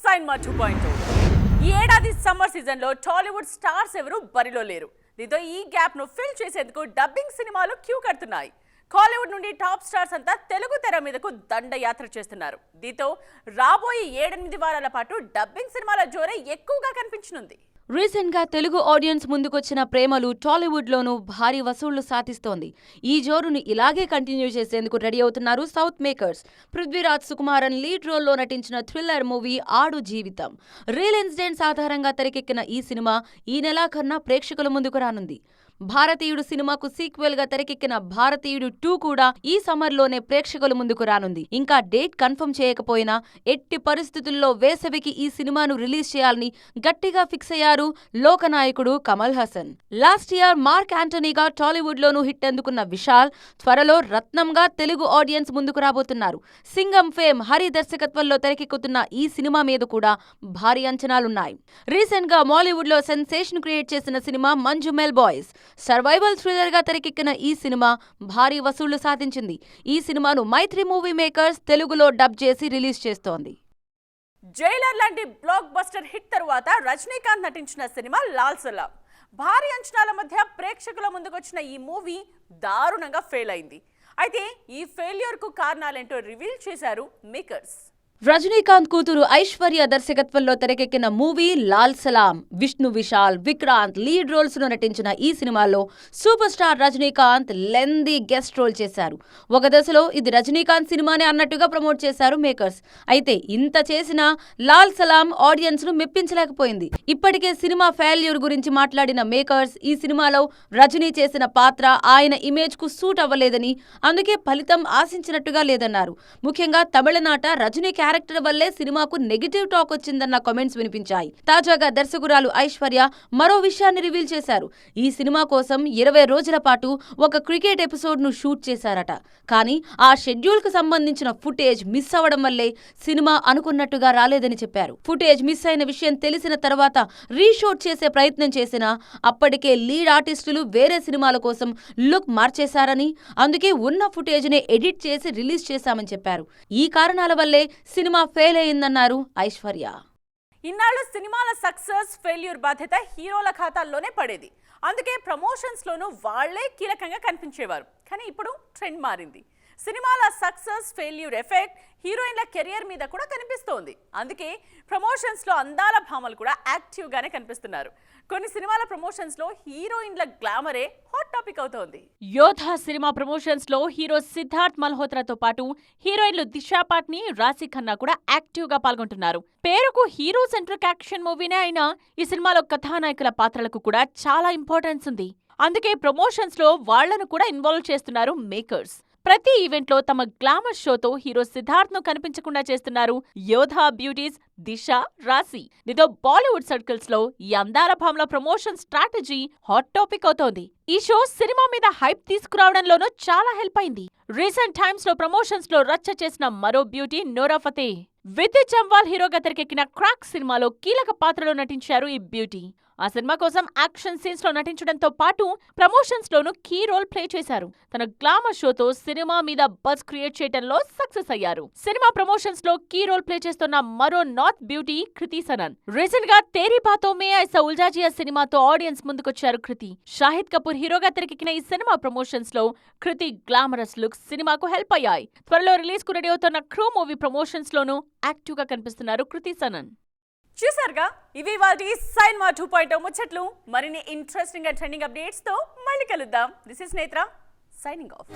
సైన్మా 2.0. ఈ ఏడాది summer season లో టాలీవుడ్ స్టార్స్ ఎవరు బరిలో లేరు. దీంతో ఈ గ్యాప్ ను ఫిల్ చేసేందుకు డబ్బింగ్ సినిమాలు క్యూ కడుతున్నాయి. కాలీవుడ్ నుండి టాప్ స్టార్స్ అంతా తెలుగు తెర మీదకు దండయాత్ర చేస్తున్నారు. దీంతో రాబోయే 7-8 వారాల పాటు డబ్బింగ్ సినిమాల జోరే ఎక్కువగా కనిపించనుంది. రీసెంట్ గా తెలుగు ఆడియన్స్ ముందుకొచ్చిన ప్రేమలు టాలీవుడ్ లోనూ భారీ వసూళ్లు సాధిస్తోంది. ఈ జోరును ఇలాగే కంటిన్యూ చేసేందుకు రెడీ అవుతున్నారు south makers. Prithviraj Sukumaran lead రోల్లో నటించిన థ్రిల్లర్ మూవీ ఆడు జీవితం. రియల్ ఇన్సిడెంట్స్ ఆధారంగా తెరకెక్కిన ఈ సినిమా ఈ నెలాఖరున ప్రేక్షకుల ముందుకు రానుంది. భారతీయుడు సినిమాకు సీక్వెల్ గా తెరకెక్కిన భారతీయుడు 2 కూడా ఈ సమ్మర్ లోనే ప్రేక్షకుల ముందుకు రానుంది. ఇంకా డేట్ కన్ఫర్మ్ చేయకపోయినా ఎట్టి పరిస్థితుల్లో వేసవికి ఈ సినిమాను రిలీజ్ చేయాలని గట్టిగా ఫిక్స్ అయ్యారు లోకనాయకుడు Kamal Haasan. Last year Mark యాంటనీగా టాలీవుడ్ లోనూ హిట్ అందుకున్న విశాల్ త్వరలో రత్నంగా తెలుగు ఆడియన్స్ ముందుకు రాబోతున్నారు. సింగం ఫేమ్ హరి దర్శకత్వంలో తెరకెక్కుతున్న ఈ సినిమా మీద కూడా భారీ అంచనాలున్నాయి. రీసెంట్ గా మాలీవుడ్ లో సెన్సేషన్ క్రియేట్ చేసిన cinema Manjummel boys. Survival thriller గా తెరకెక్కిన ఈ సినిమా భారీ వసూళ్లు సాధించింది. ఈ సినిమాను మైత్రి మూవీ మేకర్స్ తెలుగులో డబ్ చేసి రిలీజ్ చేస్తోంది. జైలర్ లాంటి బ్లాక్ బస్టర్ హిట్ తరువాత రజనీకాంత్ నటించిన సినిమా లాల్ సలాం. భారీ అంచనాల మధ్య ప్రేక్షకుల ముందుకొచ్చిన ఈ మూవీ దారుణంగా ఫెయిల్ అయింది. అయితే ఈ ఫెయిల్యూర్ కు కారణాలేంటో రివీల్ చేశారు మేకర్స్. రజనీకాంత్ కూతురు ఐశ్వర్య దర్శకత్వంలో తెరకెక్కిన movie Lal Salaam. Vishnu Vishal, Vikrant lead roles లో నటించిన ఈ సినిమాలో సూపర్ స్టార్ రజనీకాంత్ లెందీ గెస్ట్ రోల్ చేశారు. ఒక దశలో ఇది రజనీకాంత్ సినిమానే అన్నట్టుగా ప్రమోట్ చేశారు మేకర్స్. అయితే ఇంత చేసినా లాల్ సలాం ఆడియన్స్ ను మెప్పించలేకపోయింది. ఇప్పటికే సినిమా ఫెయిల్యూర్ గురించి మాట్లాడిన మేకర్స్ ఈ సినిమాలో రజనీ చేసిన పాత్ర ఆయన ఇమేజ్ కు సూట్ అవ్వలేదని, అందుకే ఫలితం ఆశించినట్టుగా లేదన్నారు. ముఖ్యంగా తమిళనాట రజనీ క్యారెక్టర్ వల్లే సినిమాకు నెగిటివ్ టాక్ వచ్చిందన్న కామెంట్స్ వినిపించాయి. తాజాగా దర్శకురాలు ఐశ్వర్య మరో విషయాన్ని రివీల్ చేశారు. ఈ సినిమా కోసం 20 రోజుల పాటు ఒక క్రికెట్ ఎపిసోడ్ ను షూట్ చేశారట. కానీ ఆ షెడ్యూల్ కు సంబంధించిన ఫుటేజ్ మిస్ అవ్వడం వల్లే సినిమా అనుకున్నట్టుగా రాలేదని చెప్పారు. ఫుటేజ్ మిస్ అయిన విషయం తెలిసిన తర్వాత రీషూట్ చేసే ప్రయత్నం చేసినా అప్పటికే లీడ్ ఆర్టిస్టులు వేరే సినిమాల కోసం లుక్ మార్చేశారని, అందుకే ఉన్న ఫుటేజ్ నే ఎడిట్ చేసి రిలీజ్ చేశామని చెప్పారు. ఈ కారణాల వల్లే సినిమా ఫెయిల్ అయిందన్నారు ఐశ్వర్య. ఇన్నాళ్ళు సినిమాల సక్సెస్ ఫెయిల్యూర్ బాధ్యత హీరోల ఖాతాల్లోనే పడేది. అందుకే ప్రమోషన్స్ లోనూ వాళ్లే కీలకంగా కనిపించేవారు. కానీ ఇప్పుడు ట్రెండ్ మారింది. సినిమాల సక్సెస్ ఫెయిల్యూర్ ఎఫెక్ట్ హీరోయిన్ల కెరియర్ మీద కూడా కనిపిస్తోంది. అందుకే ప్రమోషన్స్ లో అందాల భామలు కూడా యాక్టివ్ గానే కనిపిస్తున్నారు. కొన్ని సినిమాల ప్రమోషన్స్ లో హీరోయిన్ల గ్లామరే హాట్ టాపిక్ అవుతోంది. యోధా సినిమా ప్రమోషన్స్ లో హీరో సిద్ధార్థ్ మల్హోత్రాతో పాటు హీరోయిన్లు దిశా పాట్ని, రాశి ఖన్నా కూడా యాక్టివ్ గా పాల్గొంటున్నారు. పేరుకు హీరో సెంట్రిక్ యాక్షన్ మూవీనే అయినా ఈ సినిమాలో కథానాయకుల పాత్రలకు కూడా చాలా ఇంపార్టెన్స్ ఉంది. అందుకే ప్రమోషన్స్ లో వాళ్లను కూడా ఇన్వాల్వ్ చేస్తున్నారు మేకర్స్. ప్రతి ఈవెంట్ లో తమ గ్లామర్ షోతో హీరో సిద్ధార్థ్ ను కనిపించకుండా చేస్తున్నారు యోధా బ్యూటీస్ దిశ, రాశి. దీంతో బాలీవుడ్ సర్కిల్స్ లో ఈ అందాల భామల ప్రమోషన్ స్ట్రాటజీ హాట్ టాపిక్ అవుతోంది. ఈ షో సినిమా మీద హైప్ తీసుకురావడంలోనూ చాలా హెల్ప్ అయింది. రీసెంట్ టైమ్స్ లో ప్రమోషన్స్ లో రచ్చ చేసిన మరో బ్యూటీ నోరా ఫతే. విద్యుత్ జంవాల్ హీరోగా తెరకెక్కిన క్రాక్ సినిమాలో కీలక పాత్రలో నటించారు ఈ బ్యూటీ. ఆ సినిమా కోసం యాక్షన్ సీన్స్ లో నటించడంతో పాటు ప్రమోషన్స్ లోనూ కీ రోల్ ప్లే చేశారు. తన గ్లామర్ షోతో సినిమా మీద బజ్ క్రియేట్ చేయడంలో సక్సెస్ అయ్యారు. సినిమా ప్రమోషన్స్ లో కీ రోల్ ప్లే చేస్తున్న మరో north beauty Kriti Sanon. Recent గా తేరీ బాతో మే ఐసా ఉల్జా జియా సినిమాతో ఆడియన్స్ ముందుకొచ్చారు కృతి. షాహిద్ కపూర్ హీరోగా తెరకెక్కిన ఈ సినిమా ప్రమోషన్స్ లో కృతి గ్లామరస్ లుక్స్ సినిమాకు హెల్ప్ అయ్యాయి. త్వరలో రిలీజ్ కు రెడీ అవుతున్న క్రూ మూవీ ప్రమోషన్స్ లోనూ యాక్టివ్ గా కనిపిస్తున్నారు కృతి సనన్. చూసారుగా, ఇవి వాటి సైన్మా 2.0 ముచ్చట్లు. మరిన్ని ఇంట్రెస్టింగ్ అండ్ ట్రెండింగ్ అప్డేట్స్ తో మళ్ళీ కలుద్దాం. దిస్ ఇస్ నేత్ర సైనింగ్ ఆఫ్.